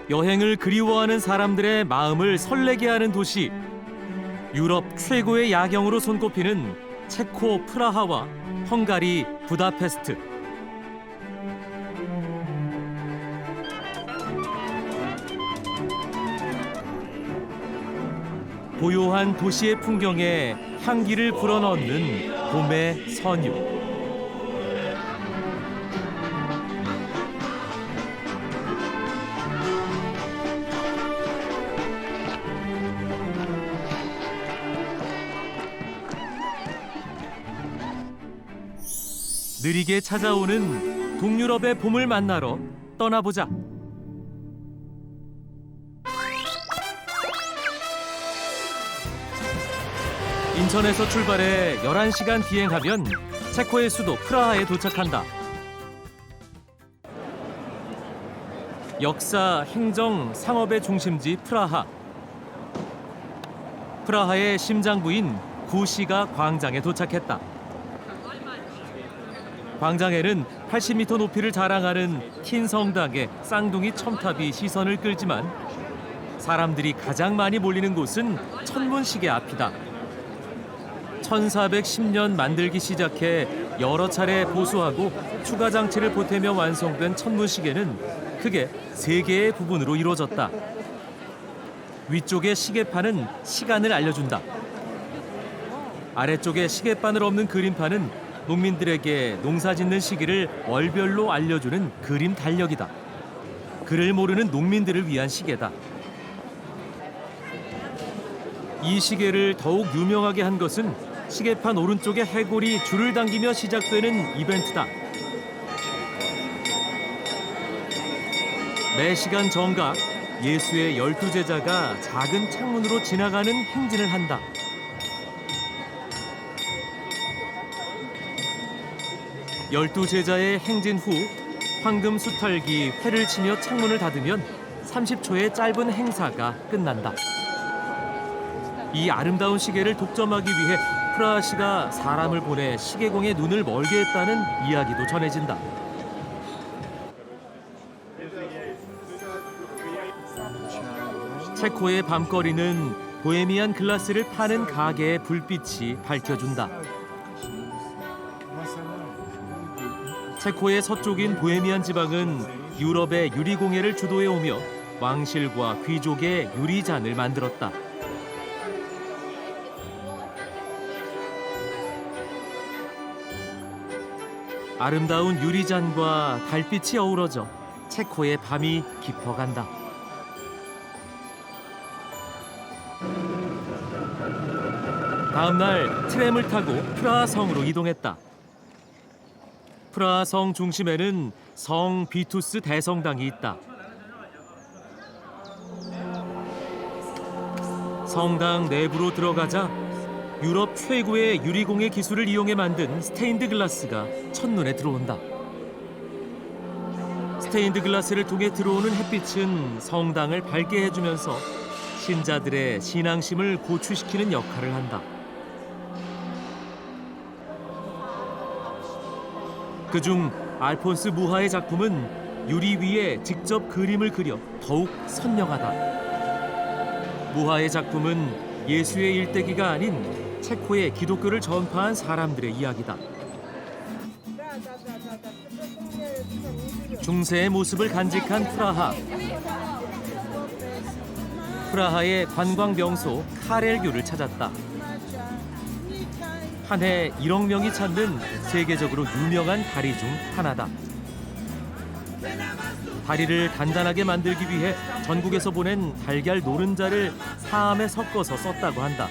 여행을 그리워하는 사람들의 마음을 설레게 하는 도시. 유럽 최고의 야경으로 손꼽히는 체코 프라하와 헝가리 부다페스트. 고요한 도시의 풍경에 향기를 불어넣는 봄의 선유. 느리게 찾아오는 동유럽의 봄을 만나러 떠나보자. 인천에서 출발해 11시간 비행하면 체코의 수도 프라하에 도착한다. 역사, 행정, 상업의 중심지 프라하. 프라하의 심장부인 구시가 광장에 도착했다. 광장에는 80m 높이를 자랑하는 흰 성당의 쌍둥이 첨탑이 시선을 끌지만 사람들이 가장 많이 몰리는 곳은 천문시계 앞이다. 1410년 만들기 시작해 여러 차례 보수하고 추가 장치를 보태며 완성된 천문시계는 크게 3개의 부분으로 이루어졌다. 위쪽의 시계판은 시간을 알려준다. 아래쪽에 시계바늘 없는 그림판은 농민들에게 농사짓는 시기를 월별로 알려주는 그림 달력이다. 글을 모르는 농민들을 위한 시계다. 이 시계를 더욱 유명하게 한 것은 시계판 오른쪽에 해골이 줄을 당기며 시작되는 이벤트다. 매 시간 정각 예수의 12제자가 작은 창문으로 지나가는 행진을 한다. 열두 제자의 행진 후 황금 수탈기 회를 치며 창문을 닫으면 30초의 짧은 행사가 끝난다. 이 아름다운 시계를 독점하기 위해 프라하시가 사람을 보내 시계공의 눈을 멀게 했다는 이야기도 전해진다. 체코의 밤거리는 보헤미안 글라스를 파는 가게의 불빛이 밝혀준다. 체코의 서쪽인 보헤미안 지방은 유럽의 유리공예를 주도해오며 왕실과 귀족의 유리잔을 만들었다. 아름다운 유리잔과 달빛이 어우러져 체코의 밤이 깊어간다. 다음 날 트램을 타고 프라하 성으로 이동했다. 프라하 성 중심에는 성 비투스 대성당이 있다. 성당 내부로 들어가자 유럽 최고의 유리공예 기술을 이용해 만든 스테인드 글라스가 첫눈에 들어온다. 스테인드 글라스를 통해 들어오는 햇빛은 성당을 밝게 해주면서 신자들의 신앙심을 고취시키는 역할을 한다. 그중 알폰스 무하의 작품은 유리 위에 직접 그림을 그려 더욱 선명하다. 무하의 작품은 예수의 일대기가 아닌 체코의 기독교를 전파한 사람들의 이야기다. 중세의 모습을 간직한 프라하. 프라하의 관광 명소 카렐교를 찾았다. 한 해 1억 명이 찾는 세계적으로 유명한 다리 중 하나다. 다리를 단단하게 만들기 위해 전국에서 보낸 달걀 노른자를 사암에 섞어서 썼다고 한다.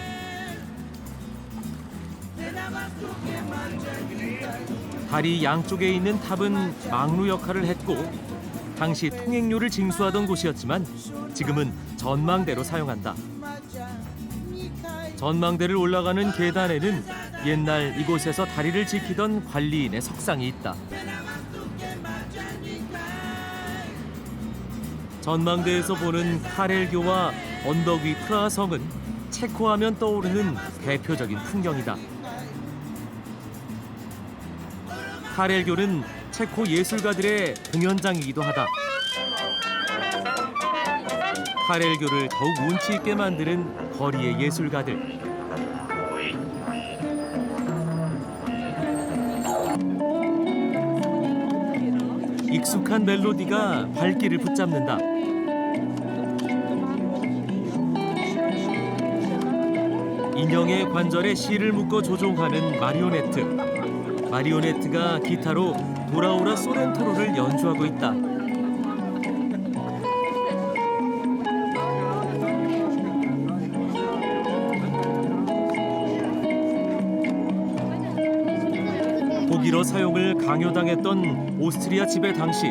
다리 양쪽에 있는 탑은 망루 역할을 했고 당시 통행료를 징수하던 곳이었지만 지금은 전망대로 사용한다. 전망대를 올라가는 계단에는 옛날 이곳에서 다리를 지키던 관리인의 석상이 있다. 전망대에서 보는 카렐교와 언덕 위 프라하 성은 체코하면 떠오르는 대표적인 풍경이다. 카렐교는 체코 예술가들의 공연장이기도 하다. 카렐교를 더욱 운치 있게 만드는 거리의 예술가들. 익숙한 멜로디가 발길을 붙잡는다. 인형의 관절에 실을 묶어 조종하는 마리오네트. 마리오네트가 기타로 돌아오라 소렌토로를 연주하고 있다. 독일어 사용을 강요당했던 오스트리아 지배 당시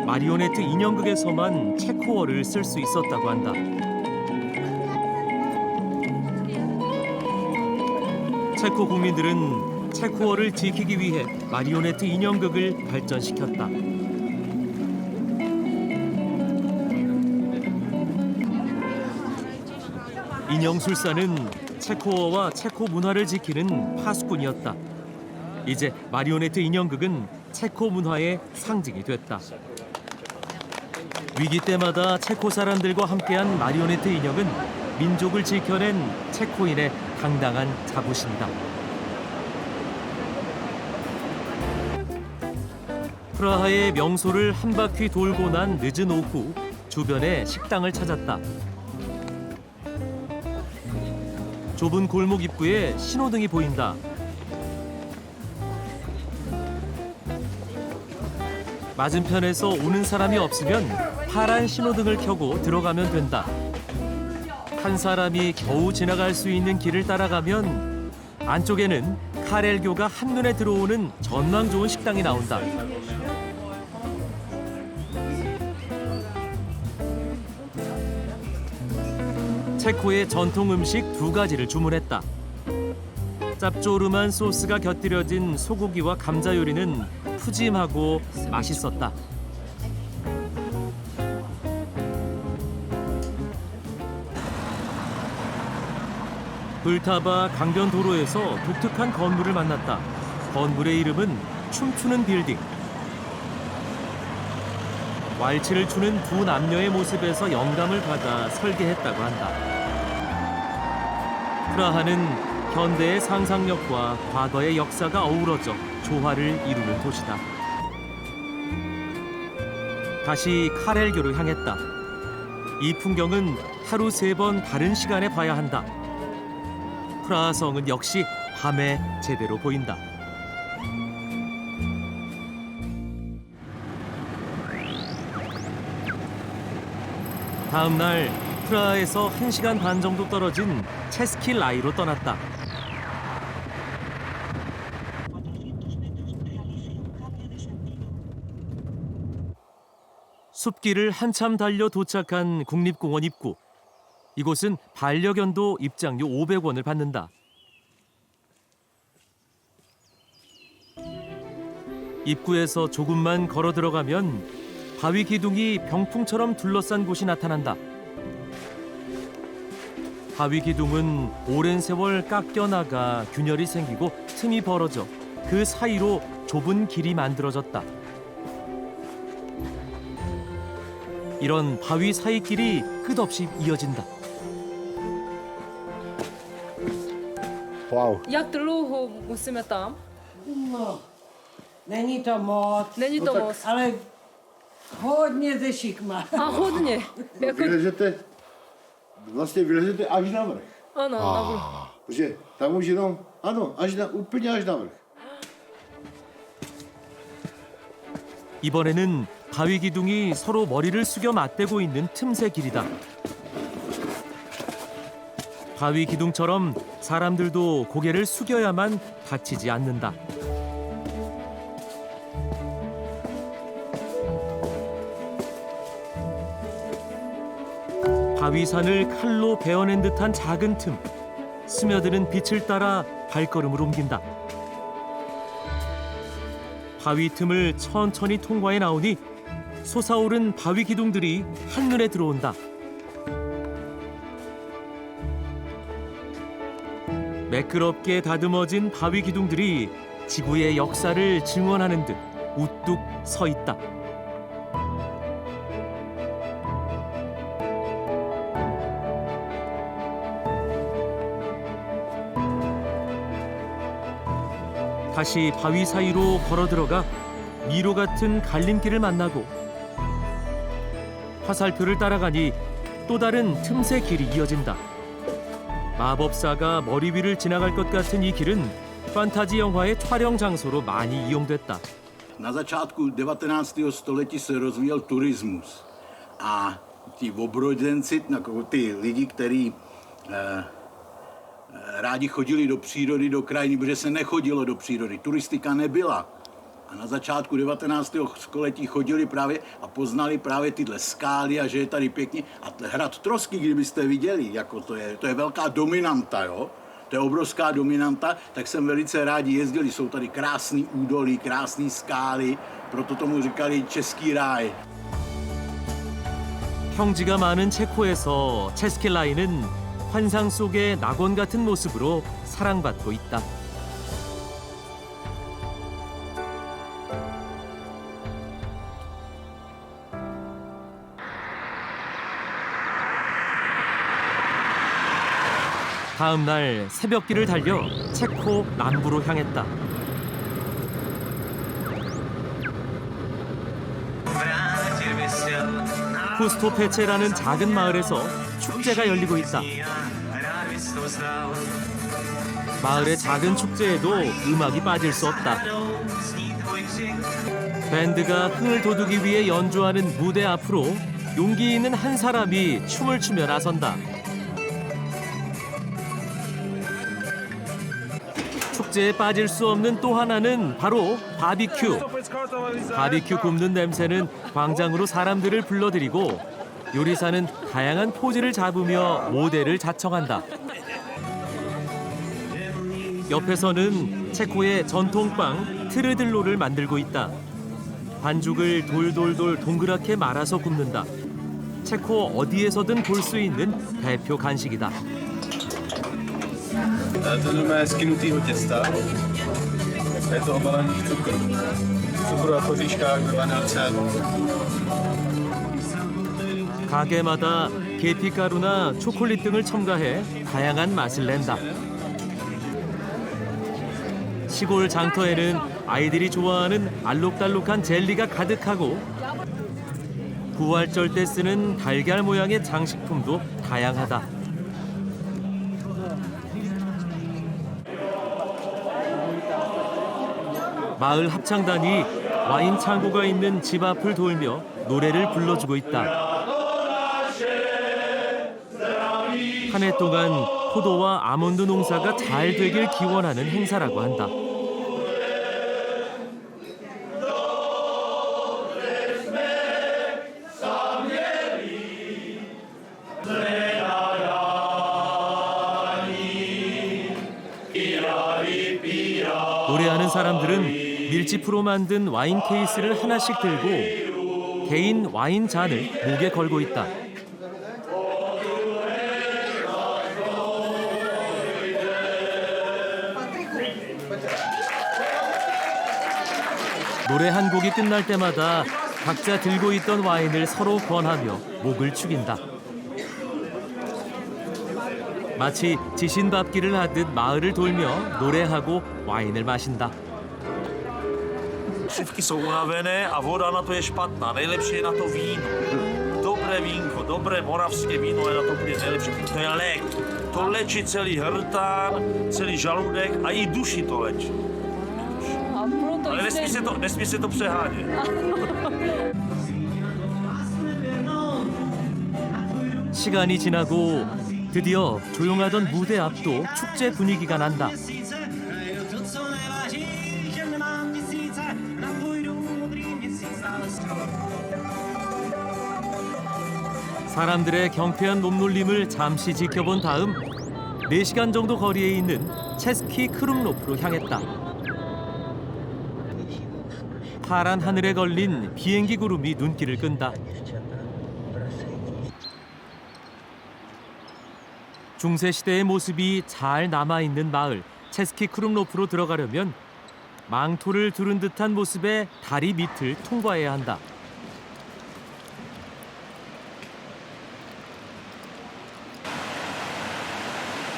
마리오네트 인형극에서만 체코어를 쓸 수 있었다고 한다. 체코 국민들은 체코어를 지키기 위해 마리오네트 인형극을 발전시켰다. 인형술사는 체코어와 체코 문화를 지키는 파수꾼이었다. 이제 마리오네트 인형극은 체코 문화의 상징이 됐다. 위기 때마다 체코 사람들과 함께한 마리오네트 인형은 민족을 지켜낸 체코인의 당당한 자부심이다. 프라하의 명소를 한 바퀴 돌고 난 늦은 오후, 주변에 식당을 찾았다. 좁은 골목 입구에 신호등이 보인다. 맞은편에서 오는 사람이 없으면 파란 신호등을 켜고 들어가면 된다. 한 사람이 겨우 지나갈 수 있는 길을 따라가면 안쪽에는 카렐교가 한눈에 들어오는 전망 좋은 식당이 나온다. 체코의 전통 음식 2가지를 주문했다. 짭조름한 소스가 곁들여진 소고기와 감자 요리는 푸짐하고 맛있었다. 불타바 강변 도로에서 독특한 건물을 만났다. 건물의 이름은 춤추는 빌딩. 왈츠를 추는 두 남녀의 모습에서 영감을 받아 설계했다고 한다. 프라하는 현대의 상상력과 과거의 역사가 어우러져 조화를 이루는 도시다. 다시 카렐교를 향했다. 이 풍경은 하루 3번 다른 시간에 봐야 한다. 프라하 성은 역시 밤에 제대로 보인다. 다음 날 프라하에서 1시간 반 정도 떨어진 체스키 라이로 떠났다. 숲길을 한참 달려 도착한 국립공원 입구. 이곳은 반려견도 입장료 500원을 받는다. 입구에서 조금만 걸어 들어가면 바위 기둥이 병풍처럼 둘러싼 곳이 나타난다. 바위 기둥은 오랜 세월 깎여나가 균열이 생기고 틈이 벌어져 그 사이로 좁은 길이 만들어졌다. 이런 바위 사이 길이 끝없이 이어진다. Wow. Jak dlouho musíme tam? No, není to moc, Není to moc. ale hodně ze šikma. A hodně. Jako, Vylezete až na vrch. ano, ano. Protože tam už jenom, ano, úplně až na vrch. 이번에는 바위 기둥이 서로 머리를 숙여 맞대고 있는 틈새 길이다. 바위 기둥처럼 사람들도 고개를 숙여야만 다치지 않는다. 바위산을 칼로 베어낸 듯한 작은 틈. 스며드는 빛을 따라 발걸음을 옮긴다. 바위 틈을 천천히 통과해 나오니 솟아오른 바위 기둥들이 한눈에 들어온다. 매끄럽게 다듬어진 바위 기둥들이 지구의 역사를 증언하는 듯 우뚝 서 있다. 다시 바위 사이로 걸어 들어가 미로 같은 갈림길을 만나고 화살표를 따라가니 또 다른 틈새 길이 이어진다. 마법사가 머리 위를 지나갈 것 같은 이 길은 판타지 영화의 촬영 장소로 많이 이용됐다. Na začátku 19. století se rozvíjel turismus a ti obrodenci, ty lidi, kteří rádi chodili do přírody, do krajiny, protože se nechodilo do přírody, turistika nebyla. A na začátku 19. století chodili právě a poznali právě tyhle skály a že je tady pěkně. A hrad Trosky, kdybyste viděli, jako to je velká dominanta, jo? To je obrovská dominanta, tak jsem velice rádi jezdili. Jsou tady krásný údolí, krásné skály, proto tomu říkali český ráj. 평지가 많은 체코에서 체스킬라이는 환상 속의 낙원 같은 모습으로 사랑받고 있다. 다음 날 새벽길을 달려 체코 남부로 향했다. 후스토페체라는 작은 마을에서 축제가 열리고 있다. 마을의 작은 축제에도 음악이 빠질 수 없다. 밴드가 흥을 돋우기 위해 연주하는 무대 앞으로 용기 있는 한 사람이 춤을 추며 나선다. 축제에 빠질 수 없는 또 하나는 바로 바비큐. 바비큐 굽는 냄새는 광장으로 사람들을 불러들이고 요리사는 다양한 포즈를 잡으며 모델을 자청한다. 옆에서는 체코의 전통빵 트르들로를 만들고 있다. 반죽을 돌돌돌 동그랗게 말아서 굽는다. 체코 어디에서든 볼 수 있는 대표 간식이다. To je z kynutého těsta. Je to obalený v cukru. Cukru a koříškách ve vanilce. 가게마다 계피가루나 초콜릿 등을 첨가해 다양한 맛을 낸다. 시골 장터에는 아이들이 좋아하는 알록달록한 젤리가 가득하고 부활절 때 쓰는 달걀 모양의 장식품도 다양하다. 마을 합창단이 와인 창고가 있는 집 앞을 돌며 노래를 불러주고 있다. 한 해 동안 포도와 아몬드 농사가 잘 되길 기원하는 행사라고 한다. 노래하는 사람들은 밀짚으로 만든 와인 케이스를 하나씩 들고 개인 와인 잔을 목에 걸고 있다. 노래 한 곡이 끝날 때마다 각자 들고 있던 와인을 서로 권하며 목을 축인다. 마치 지신밥길을 하듯 마을을 돌며 노래하고 와인을 마신다. Křivky jsou unavené a voda na to je špatná. Nejlepší je na to víno. Dobré vínko, dobré moravské víno je na to úplně nejlepší. To je lék. To léčí celý hrtán, celý žaludek a i duši to léčí. Ale nesmí se to přehánět. 시간이 지나고 드디어 조용하던 무대 앞도 축제 분위기가 난다. 사람들의 경쾌한 몸놀림을 잠시 지켜본 다음 4시간 정도 거리에 있는 체스키 크룸로프로 향했다. 파란 하늘에 걸린 비행기 구름이 눈길을 끈다. 중세시대의 모습이 잘 남아있는 마을 체스키 크룸로프로 들어가려면 망토를 두른 듯한 모습의 다리 밑을 통과해야 한다.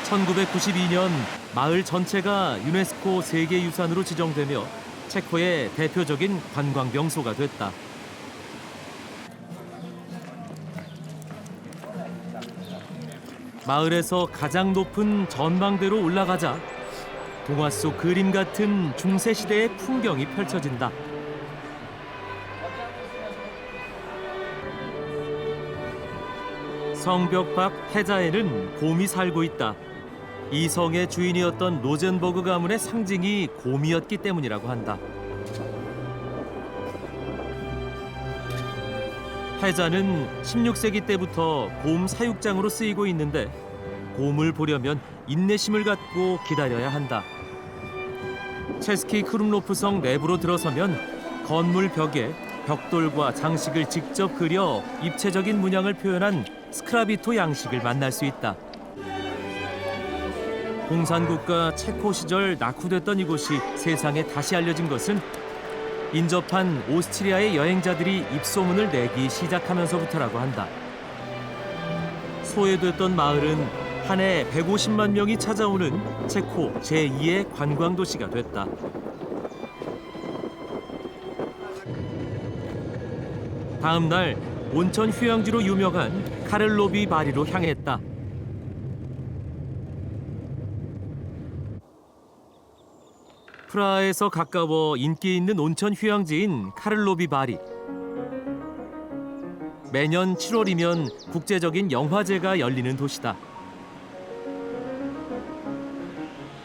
(1992년) 마을 전체가 유네스코 세계유산으로 지정되며 체코의 대표적인 관광 명소가 됐다. 마을에서 가장 높은 전망대로 올라가자 동화 속 그림 같은 중세시대의 풍경이 펼쳐진다. 성벽 밖 해자에는 곰이 살고 있다. 이 성의 주인이었던 로젠버그 가문의 상징이 곰이었기 때문이라고 한다. 해자는 16세기 때부터 곰 사육장으로 쓰이고 있는데 곰을 보려면 인내심을 갖고 기다려야 한다. 체스키 크룸로프 성 내부로 들어서면 건물 벽에 벽돌과 장식을 직접 그려 입체적인 문양을 표현한 스크라비토 양식을 만날 수 있다. 공산국가 체코 시절 낙후됐던 이곳이 세상에 다시 알려진 것은 인접한 오스트리아의 여행자들이 입소문을 내기 시작하면서부터라고 한다. 소외됐던 마을은 한 해 150만 명이 찾아오는 체코 제2의 관광도시가 됐다. 다음 날 온천 휴양지로 유명한 카를로비 바리로 향했다. 프라하에서 가까워 인기 있는 온천 휴양지인 카를로비 바리. 매년 7월이면 국제적인 영화제가 열리는 도시다.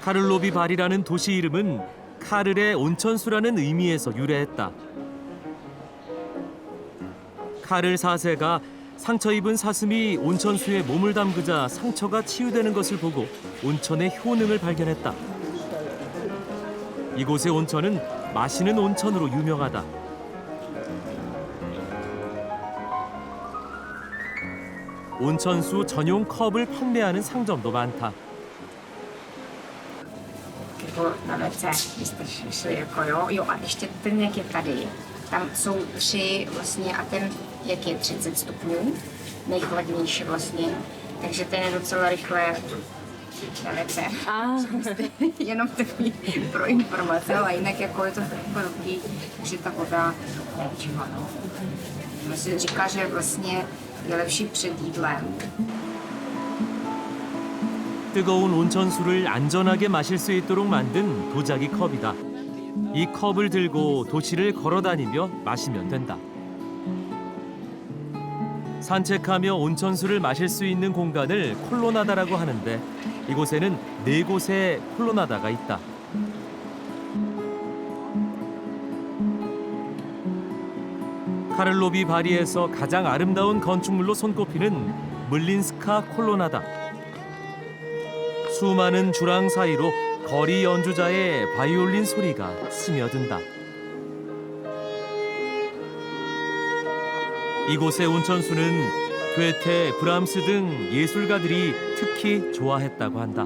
카를로비 바리라는 도시 이름은 카를의 온천수라는 의미에서 유래했다. 카를 4세가 상처 입은 사슴이 온천수에 몸을 담그자 상처가 치유되는 것을 보고 온천의 효능을 발견했다. 이곳의 온천은 마시는 온천으로 유명하다. 온천수 전용 컵을 판매하는 상점도 많다. Jako na WC, vy jste šli jako jo, a ještě ten, jak je tady, tam jsou 3 vlastně a ten, jak je 30 stupňů, nejchladnější vlastně, takže ten je docela rychle na WC. Jenom takový pro informace, ale jinak jako je to jako dobrý, že ta voda nečivá. Vlastně říká, že vlastně je lepší před jídlem. 뜨거운 온천수를 안전하게 마실 수 있도록 만든 도자기 컵이다. 이 컵을 들고 도시를 걸어다니며 마시면 된다. 산책하며 온천수를 마실 수 있는 공간을 콜로나다라고 하는데 이곳에는 4곳의 콜로나다가 있다. 카를로비 바리에서 가장 아름다운 건축물로 손꼽히는 물린스카 콜로나다. 수많은 주랑 사이로 거리 연주자의 바이올린 소리가 스며든다. 이곳의 온천수는 괴테, 브람스 등 예술가들이 특히 좋아했다고 한다.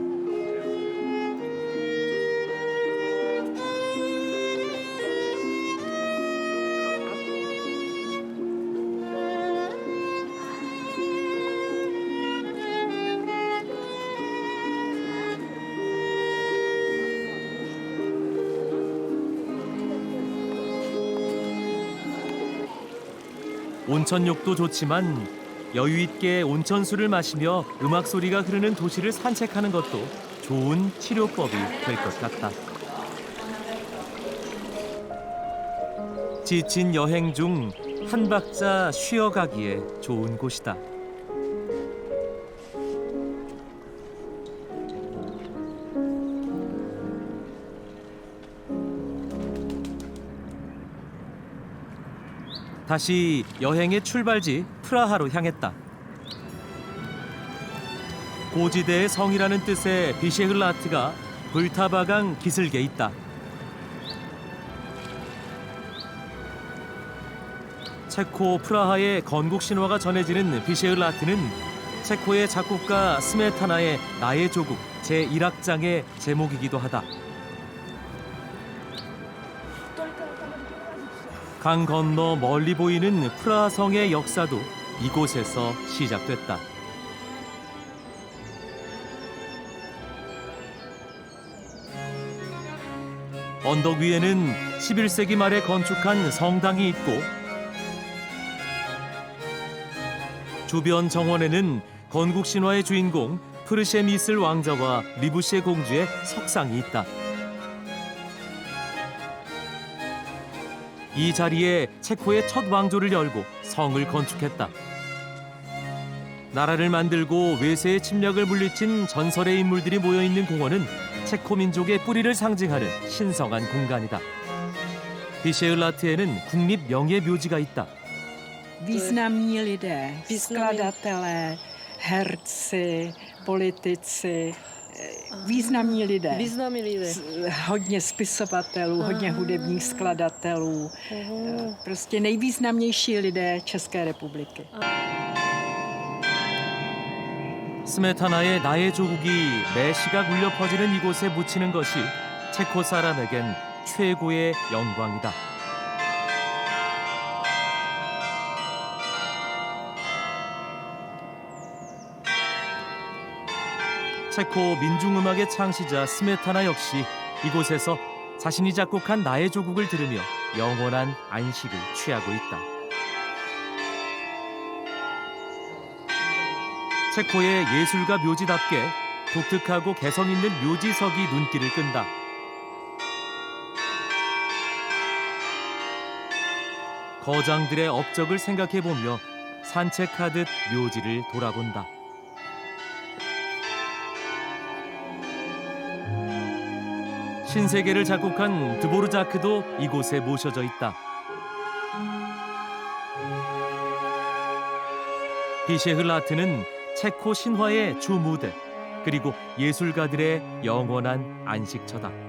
온천욕도 좋지만 여유 있게 온천수를 마시며 음악 소리가 흐르는 도시를 산책하는 것도 좋은 치료법이 될 것 같다. 지친 여행 중 한 박자 쉬어가기에 좋은 곳이다. 다시 여행의 출발지 프라하로 향했다. 고지대의 성이라는 뜻의 비셰흐라트가 불타바강 기슭에 있다. 체코 프라하의 건국 신화가 전해지는 비셰흐라트는 체코의 작곡가 스메타나의 나의 조국 제1악장의 제목이기도 하다. 강 건너 멀리 보이는 프라하 성의 역사도 이곳에서 시작됐다. 언덕 위에는 11세기 말에 건축한 성당이 있고 주변 정원에는 건국 신화의 주인공 프르셰미슬 왕자와 리부셰 공주의 석상이 있다. 이 자리에 체코의 첫 왕조를 열고 성을 건축했다. 나라를 만들고 외세의 침략을 물리친 전설의 인물들이 모여있는 공원은 체코 민족의 뿌리를 상징하는 신성한 공간이다. 비셰흘라트에는 국립 명예 묘지가 있다. Významní lidé, Významní. skladatelé, herci, politici, významní lidé. Významní lidé. Hodně spisovatelů, hodně hudebních skladatelů. Prostě nejvýznamnější lidé České republiky. 스메타나의 나의 조국이 매 시각 울려 퍼지는 이곳에 묻히는 것이 체코 사람에겐 최고의 영광이다. 체코 민중음악의 창시자 스메타나 역시 이곳에서 자신이 작곡한 나의 조국을 들으며 영원한 안식을 취하고 있다. 체코의 예술가 묘지답게 독특하고 개성 있는 묘지석이 눈길을 끈다. 거장들의 업적을 생각해보며 산책하듯 묘지를 돌아본다. 신세계를 작곡한 드보르자크도 이곳에 모셔져 있다. 비셰흘라트는 체코 신화의 주 무대, 그리고 예술가들의 영원한 안식처다.